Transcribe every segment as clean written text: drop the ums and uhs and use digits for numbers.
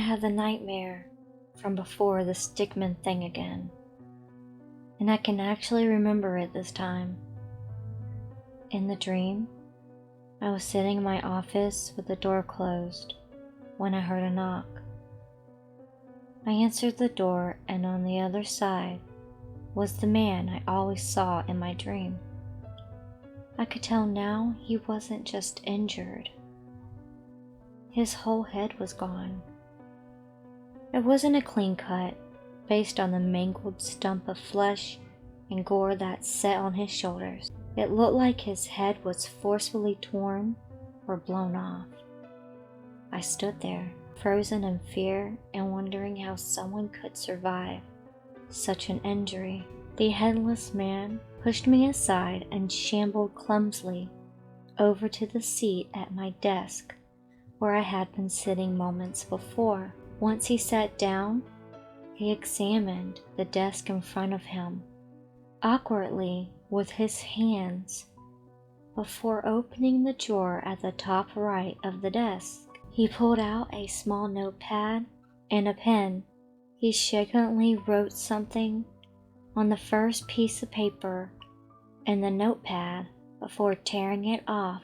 had the nightmare from before, the stickman thing again. And I can actually remember it this time. In the dream, I was sitting in my office with the door closed when I heard a knock. I answered the door, and on the other side was the man I always saw in my dream. I could tell now he wasn't just injured. His whole head was gone. It wasn't a clean cut based on the mangled stump of flesh and gore that sat on his shoulders. It looked like his head was forcefully torn or blown off. I stood there, frozen in fear and wondering how someone could survive such an injury. The headless man pushed me aside and shambled clumsily over to the seat at my desk where I had been sitting moments before. Once he sat down, he examined the desk in front of him, awkwardly with his hands, before opening the drawer at the top right of the desk. He pulled out a small notepad and a pen. He shakingly wrote something on the first piece of paper in the notepad before tearing it off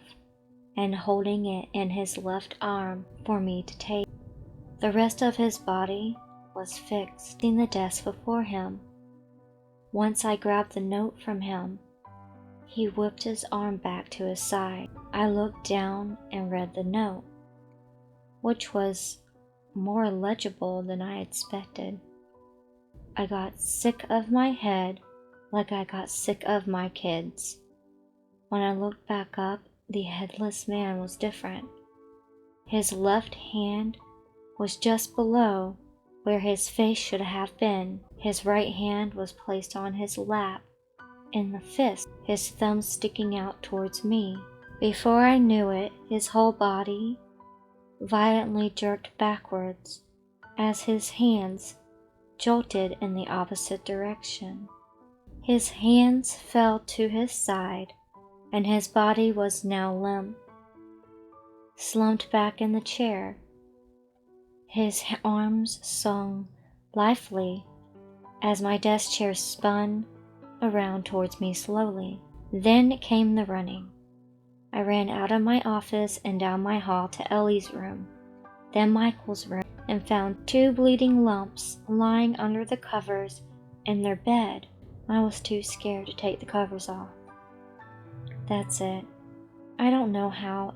and holding it in his left arm for me to take. The rest of his body was fixed in the desk before him. Once I grabbed the note from him, he whipped his arm back to his side. I looked down and read the note, which was more legible than I expected. I got sick of my head like I got sick of my kids. When I looked back up, the headless man was different. His left hand was just below where his face should have been. His right hand was placed on his lap in the fist, his thumb sticking out towards me. Before I knew it, his whole body violently jerked backwards as his hands jolted in the opposite direction. His hands fell to his side, and his body was now limp, slumped back in the chair. His arms swung lithely as my desk chair spun around towards me slowly. Then came the running. I ran out of my office and down my hall to Ellie's room, then Michael's room, and found 2 bleeding lumps lying under the covers in their bed. I was too scared to take the covers off. That's it. I don't know how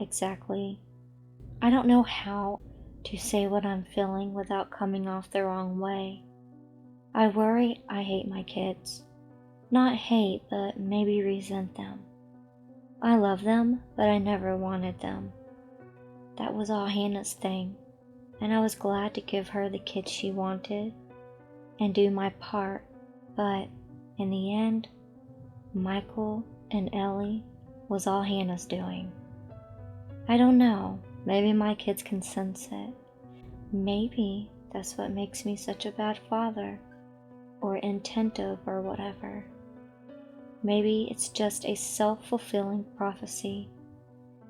to say what I'm feeling without coming off the wrong way. I worry I hate my kids. Not hate, but maybe resent them. I love them, but I never wanted them. That was all Hannah's thing, and I was glad to give her the kids she wanted and do my part, but in the end, Michael and Ellie was all Hannah's doing. I don't know, maybe my kids can sense it. Maybe that's what makes me such a bad father, or inattentive or whatever. Maybe it's just a self-fulfilling prophecy.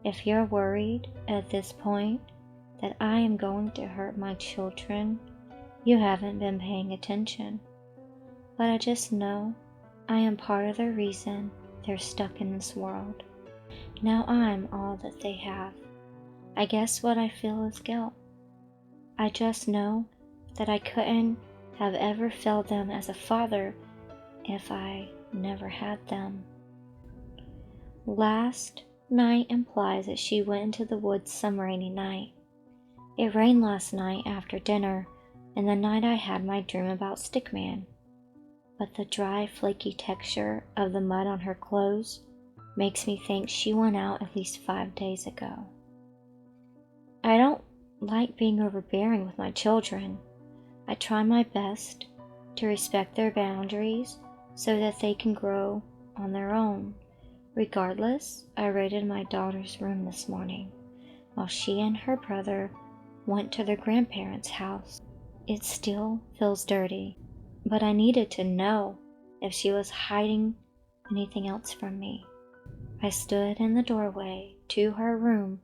If you're worried at this point that I am going to hurt my children, you haven't been paying attention. But I just know I am part of the reason they're stuck in this world. Now I'm all that they have. I guess what I feel is guilt. I just know that I couldn't have ever felt them as a father if I never had them. Last night implies that she went into the woods some rainy night. It rained last night after dinner and the night I had my dream about Stickman. But the dry, flaky texture of the mud on her clothes makes me think she went out at least 5 days ago. I don't like being overbearing with my children. I try my best to respect their boundaries so that they can grow on their own. Regardless, I raided my daughter's room this morning while she and her brother went to their grandparents' house. It still feels dirty, but I needed to know if she was hiding anything else from me. I stood in the doorway to her room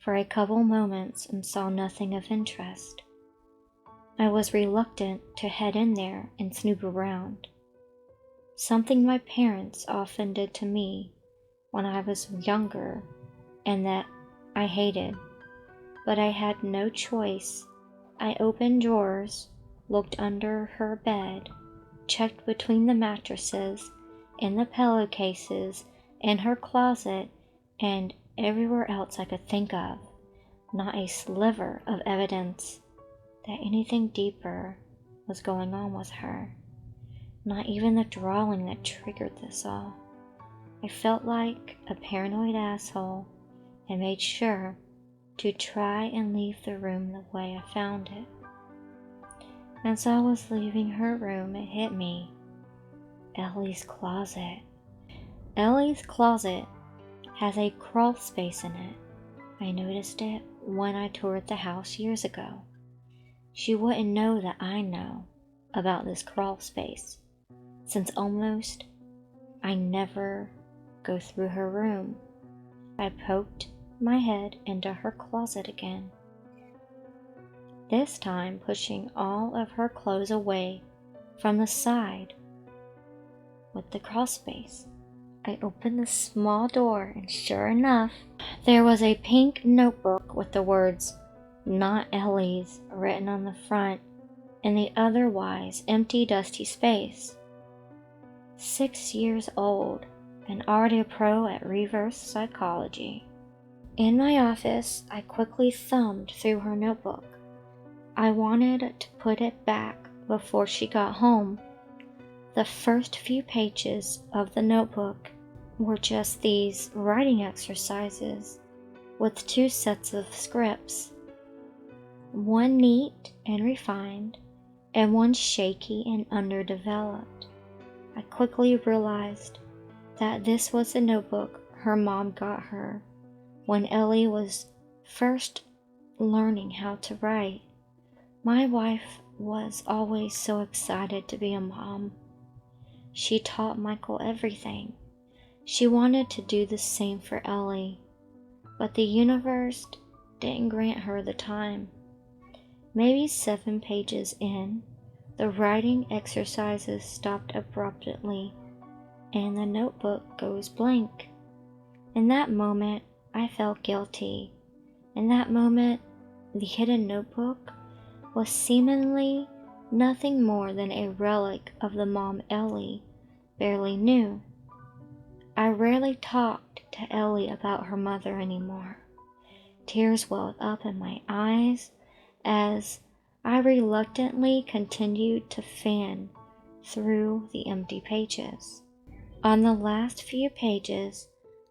for a couple moments and saw nothing of interest. I was reluctant to head in there and snoop around, something my parents often did to me when I was younger and that I hated, but I had no choice. I opened drawers, looked under her bed, checked between the mattresses, in the pillowcases, in her closet, and everywhere else I could think of. Not a sliver of evidence that anything deeper was going on with her. Not even the drawing that triggered this all. I felt like a paranoid asshole and made sure to try and leave the room the way I found it. As I was leaving her room, it hit me. Ellie's closet. Ellie's closet has a crawl space in it. I noticed it when I toured the house years ago. She wouldn't know that I know about this crawl space, since almost I never go through her room. I poked my head into her closet again, this time pushing all of her clothes away from the side with the crawl space. I opened the small door, and sure enough, there was a pink notebook with the words, "Not Ellie's," written on the front in the otherwise empty, dusty space. 6 years old and already a pro at reverse psychology. In my office, I quickly thumbed through her notebook. I wanted to put it back before she got home. The first few pages of the notebook were just these writing exercises with 2 sets of scripts, one neat and refined, and one shaky and underdeveloped. I quickly realized that this was the notebook her mom got her when Ellie was first learning how to write. My wife was always so excited to be a mom. She taught Michael everything. She wanted to do the same for Ellie, but the universe didn't grant her the time. Maybe 7 pages in, the writing exercises stopped abruptly, and the notebook goes blank. In that moment, I felt guilty. In that moment, the hidden notebook was seemingly nothing more than a relic of the mom Ellie barely knew. I rarely talked to Ellie about her mother anymore. Tears welled up in my eyes as I reluctantly continued to fan through the empty pages. On the last few pages,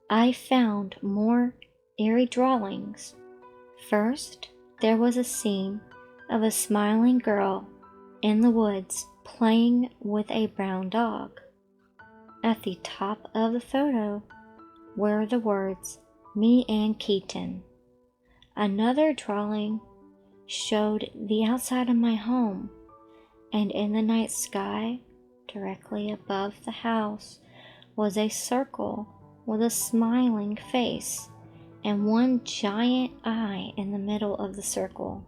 I found more eerie drawings. First, there was a scene of a smiling girl in the woods playing with a brown dog. At the top of the photo were the words, "Me and Keaton." Another drawing showed the outside of my home, and in the night sky, directly above the house, was a circle with a smiling face and one giant eye in the middle of the circle.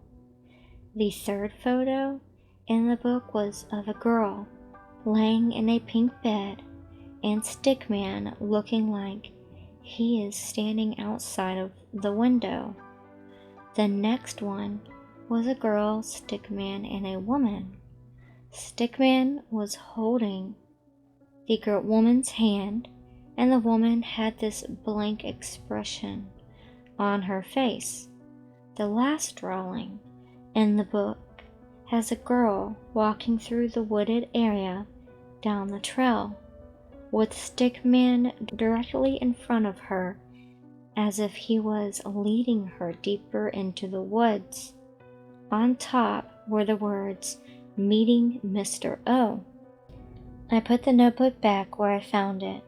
The third photo in the book was of a girl laying in a pink bed and Stickman looking like he is standing outside of the window. The next one was a girl, Stickman, and a woman. Stickman was holding the woman's hand, and the woman had this blank expression on her face. The last drawing in the book has a girl walking through the wooded area down the trail, with Stickman directly in front of her, as if he was leading her deeper into the woods. On top were the words, "Meeting Mr. O." I put the notebook back where I found it.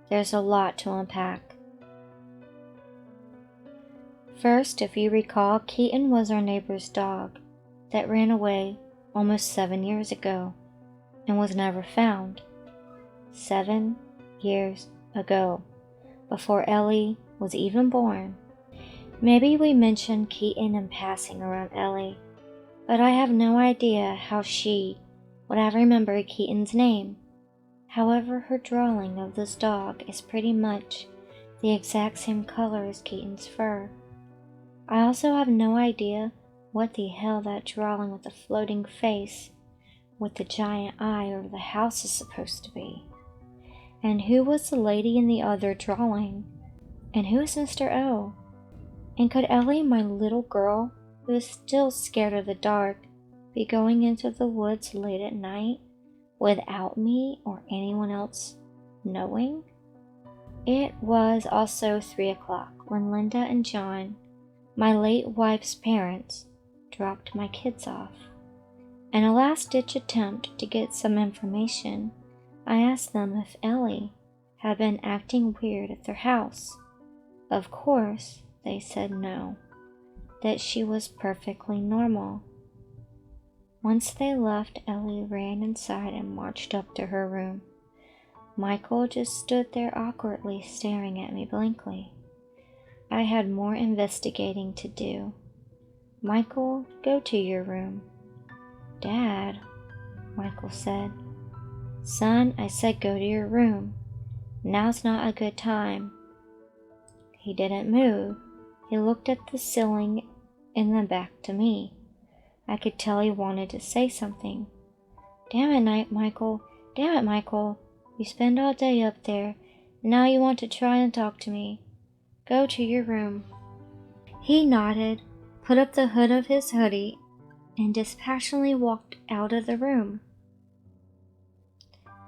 There's a lot to unpack. First, if you recall, Keaton was our neighbor's dog that ran away almost 7 years ago and was never found. 7 years ago, before Ellie was even born. Maybe we mentioned Keaton in passing around Ellie, but I have no idea how she would have remembered Keaton's name. However, her drawing of this dog is pretty much the exact same color as Keaton's fur. I also have no idea what the hell that drawing with the floating face with the giant eye over the house is supposed to be. And who was the lady in the other drawing? And who is Mr. O? And could Ellie, my little girl, who is still scared of the dark, be going into the woods late at night without me or anyone else knowing? It was also 3 o'clock when Linda and John, my late wife's parents, dropped my kids off. In a last-ditch attempt to get some information, I asked them if Ellie had been acting weird at their house. Of course, they said no, that she was perfectly normal. Once they left, Ellie ran inside and marched up to her room. Michael just stood there awkwardly staring at me blankly. I had more investigating to do. Michael, go to your room. Dad, Michael said. Son, I said go to your room. Now's not a good time. He didn't move. He looked at the ceiling and then back to me. I could tell he wanted to say something. Damn it, Michael. Damn it, Michael. You spend all day up there, and now you want to try and talk to me. Go to your room. He nodded, put up the hood of his hoodie, and dispassionately walked out of the room.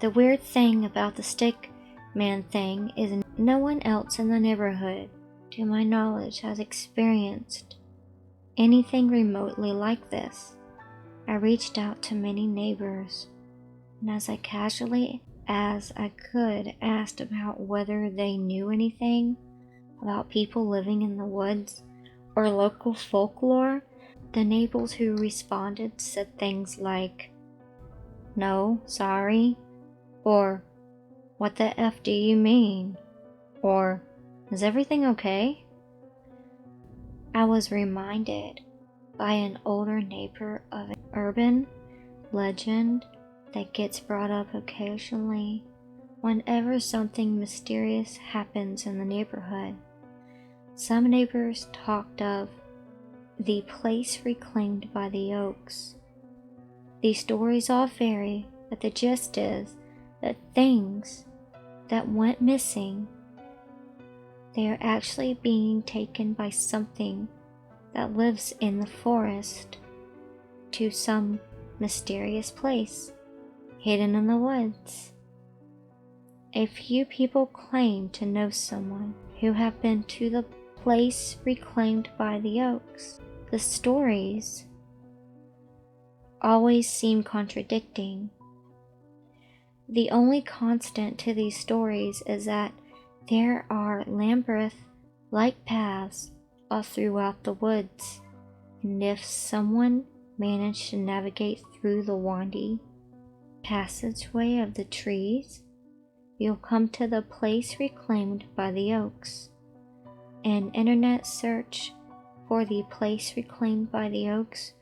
The weird thing about the stick man thing is no one else in the neighborhood, to my knowledge, has experienced anything remotely like this. I reached out to many neighbors, and as casually as I could asked about whether they knew anything about people living in the woods or local folklore. The neighbors who responded said things like, no, sorry, or what the F do you mean, or is everything okay? I was reminded by an older neighbor of an urban legend that gets brought up occasionally whenever something mysterious happens in the neighborhood. Some neighbors talked of the place reclaimed by the Oaks. These stories all vary, but the gist is that things that went missing, they are actually being taken by something that lives in the forest to some mysterious place hidden in the woods. A few people claim to know someone who have been to the place reclaimed by the Oaks. The stories always seem contradicting. The only constant to these stories is that there are labyrinth-like paths all throughout the woods, and if someone managed to navigate through the windy passageway of the trees, you'll come to the place reclaimed by the Oaks. An internet search for the place reclaimed by the Oaks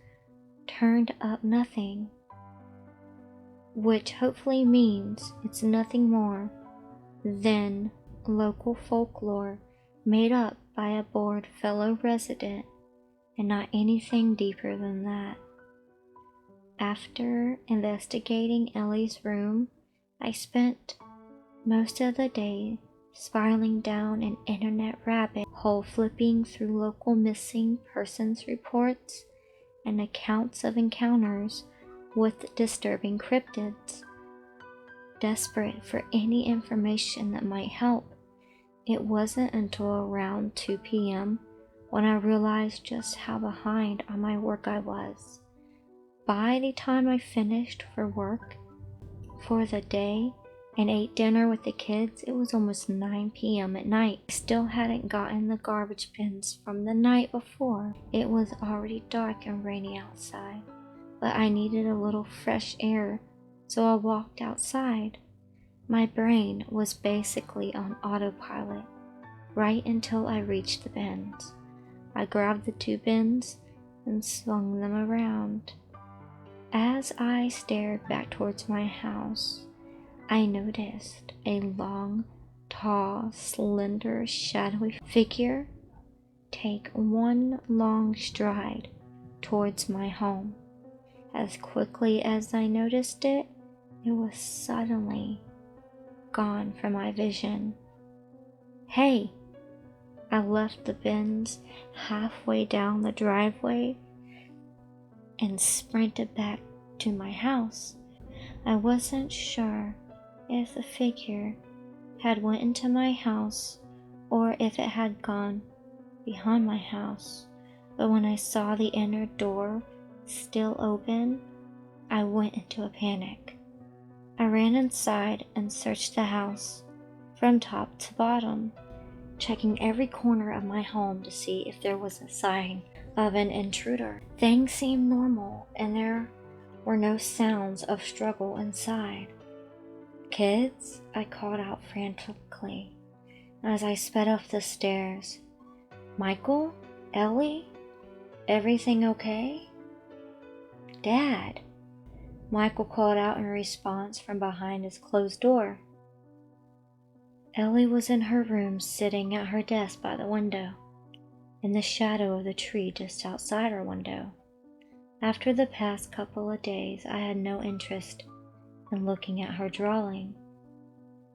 turned up nothing, which hopefully means it's nothing more than local folklore made up by a bored fellow resident and not anything deeper than that. After investigating Ellie's room, I spent most of the day spiraling down an internet rabbit hole, flipping through local missing persons reports and accounts of encounters with disturbing cryptids. Desperate for any information that might help, it wasn't until around 2 p.m. when I realized just how behind on my work I was. By the time I finished for work for the day and ate dinner with the kids, it was almost 9 p.m. at night. I still hadn't gotten the garbage bins from the night before. It was already dark and rainy outside, but I needed a little fresh air, so I walked outside. My brain was basically on autopilot right until I reached the bins. I grabbed the 2 bins and swung them around. As I stared back towards my house, I noticed a long, tall, slender, shadowy figure take one long stride towards my home. As quickly as I noticed it, it was suddenly gone from my vision. Hey! I left the bins halfway down the driveway and sprinted back to my house. I wasn't sure if the figure had went into my house or if it had gone behind my house, but when I saw the inner door still open, I went into a panic. I ran inside and searched the house from top to bottom, checking every corner of my home to see if there was a sign of an intruder. Things seemed normal and there were no sounds of struggle inside. "Kids," I called out frantically as I sped up the stairs. "Michael? Ellie? Everything okay?" "Dad," Michael called out in response from behind his closed door. Ellie was in her room sitting at her desk by the window, in the shadow of the tree just outside her window. After the past couple of days, I had no interest in looking at her drawing.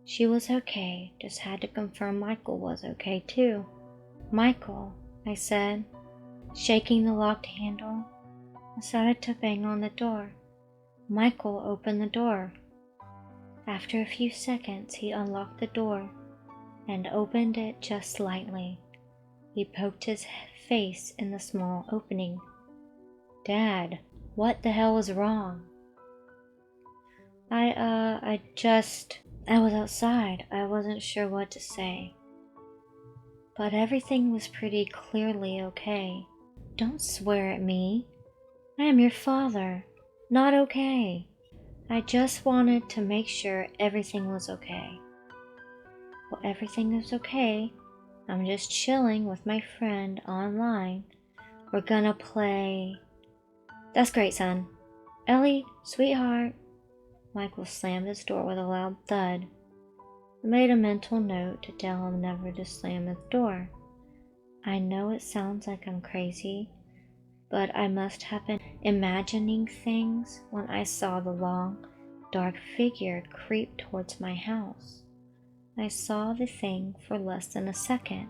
She was okay, just had to confirm Michael was okay too. "Michael," I said, shaking the locked handle. I started to bang on the door. Michael opened the door. After a few seconds, he unlocked the door and opened it just slightly. He poked his face in the small opening. "Dad, what the hell is wrong?" I was outside. I wasn't sure what to say. But everything was pretty clearly okay. "Don't swear at me. I am your father. Not okay. I just wanted to make sure everything was okay." "Well, everything is okay. I'm just chilling with my friend online. We're gonna play." "That's great, son." "Ellie, sweetheart." Michael slammed his door with a loud thud. I made a mental note to tell him never to slam his door. I know it sounds like I'm crazy, but I must have been imagining things when I saw the long, dark figure creep towards my house. I saw the thing for less than a second,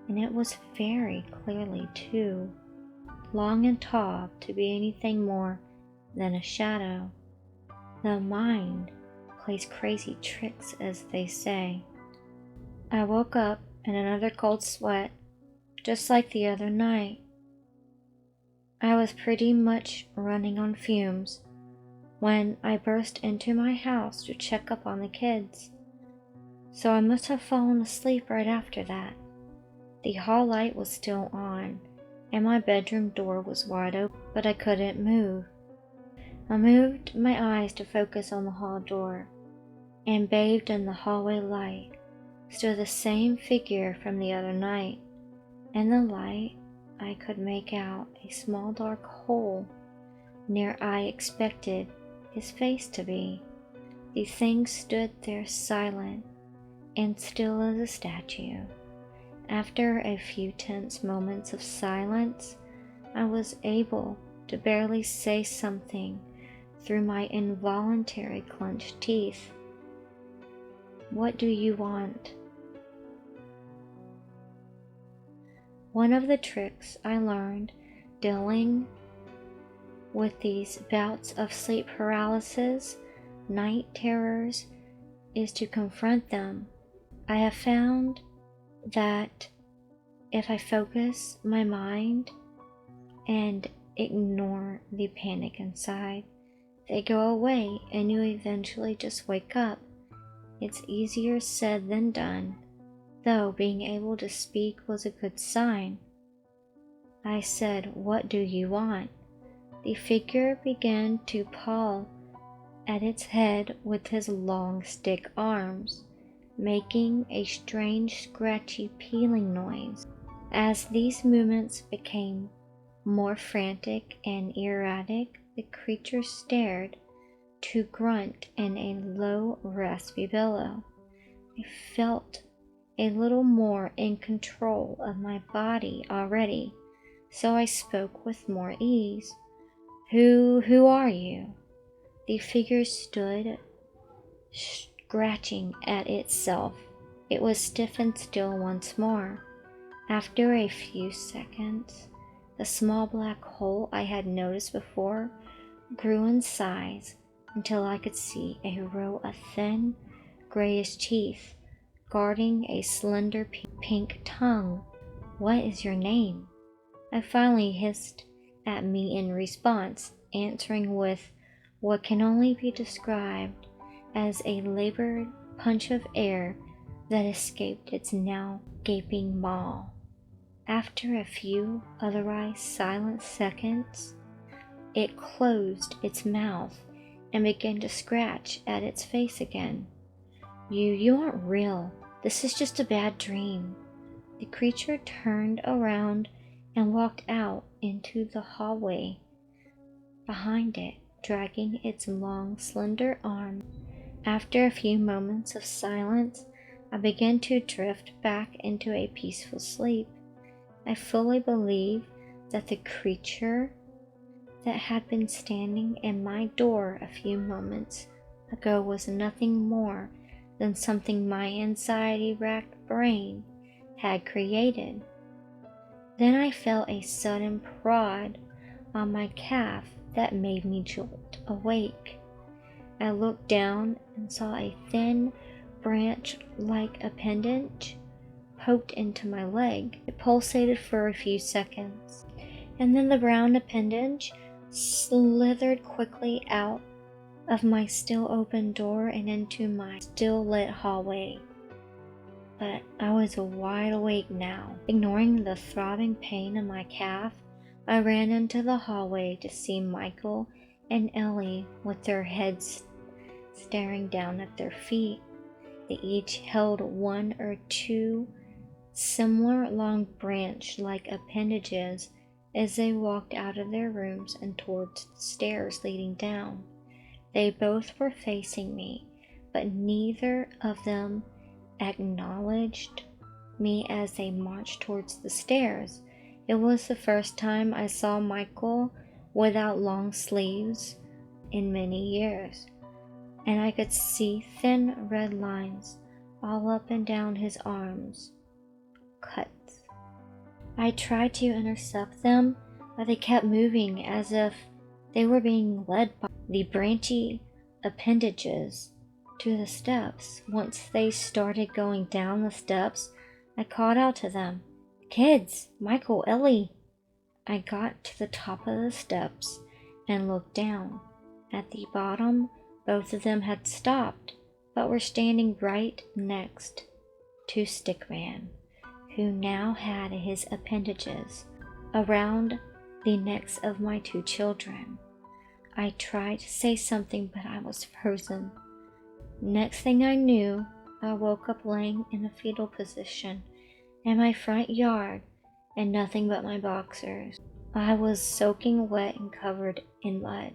and it was very clearly too long and tall to be anything more than a shadow. The mind plays crazy tricks, as they say. I woke up in another cold sweat, just like the other night. I was pretty much running on fumes when I burst into my house to check up on the kids, so I must have fallen asleep right after that. The hall light was still on, and my bedroom door was wide open, but I couldn't move. I moved my eyes to focus on the hall door, and bathed in the hallway light stood the same figure from the other night. In the light, I could make out a small dark hole near I expected his face to be. The thing stood there silent and still as a statue. After a few tense moments of silence, I was able to barely say something through my involuntary clenched teeth. "What do you want?" One of the tricks I learned dealing with these bouts of sleep paralysis, night terrors, is to confront them. I have found that if I focus my mind and ignore the panic inside, they go away and you eventually just wake up. It's easier said than done, though being able to speak was a good sign. I said, "What do you want?" The figure began to paw at its head with his long stick arms, making a strange scratchy peeling noise. As these movements became More frantic and erratic, the creature stared to grunt in a low, raspy bellow. I felt a little more in control of my body already, so I spoke with more ease. Who are you?" The figure stood scratching at itself. It was stiff and still once more. After a few seconds, the small black hole I had noticed before grew in size until I could see a row of thin, grayish teeth guarding a slender pink tongue. "What is your name?" I finally hissed at me in response, answering with what can only be described as a labored punch of air that escaped its now gaping maw. After a few otherwise silent seconds, it closed its mouth and began to scratch at its face again. You aren't real. This is just a bad dream." The creature turned around and walked out into the hallway behind it, dragging its long, slender arm. After a few moments of silence, I began to drift back into a peaceful sleep. I fully believe that the creature that had been standing in my door a few moments ago was nothing more than something my anxiety-racked brain had created. Then I felt a sudden prod on my calf that made me jolt awake. I looked down and saw a thin, branch-like appendage poked into my leg. It pulsated for a few seconds, and then the brown appendage slithered quickly out of my still open door and into my still lit hallway. But I was wide awake now. Ignoring the throbbing pain in my calf, I ran into the hallway to see Michael and Ellie with their heads staring down at their feet. They each held one or two similar long branch-like appendages as they walked out of their rooms and towards the stairs leading down. They both were facing me, but neither of them acknowledged me as they marched towards the stairs. It was the first time I saw Michael without long sleeves in many years, and I could see thin red lines all up and down his arms. Cuts. I tried to intercept them, but they kept moving as if they were being led by the branchy appendages to the steps. Once they started going down the steps, I called out to them, "Kids, Michael, Ellie." I got to the top of the steps and looked down. At the bottom, both of them had stopped, but were standing right next to Stickman, who now had his appendages around the necks of my two children. I tried to say something, but I was frozen. Next thing I knew, I woke up laying in a fetal position in my front yard and nothing but my boxers. I was soaking wet and covered in mud.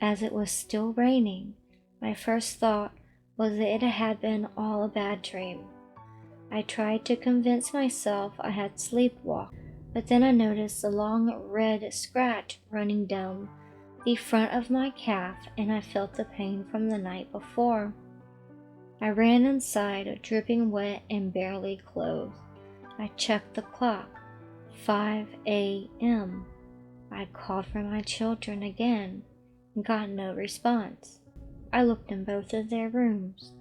As it was still raining, my first thought was that it had been all a bad dream. I tried to convince myself I had sleepwalked, but then I noticed a long red scratch running down the front of my calf, and I felt the pain from the night before. I ran inside, dripping wet and barely clothed. I checked the clock. 5 a.m. I called for my children again and got no response. I looked in both of their rooms.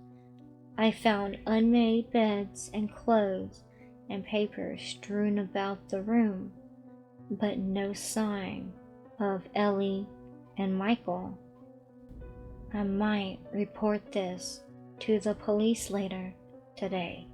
I found unmade beds and clothes and papers strewn about the room, but no sign of Ellie and Michael. I might report this to the police later today.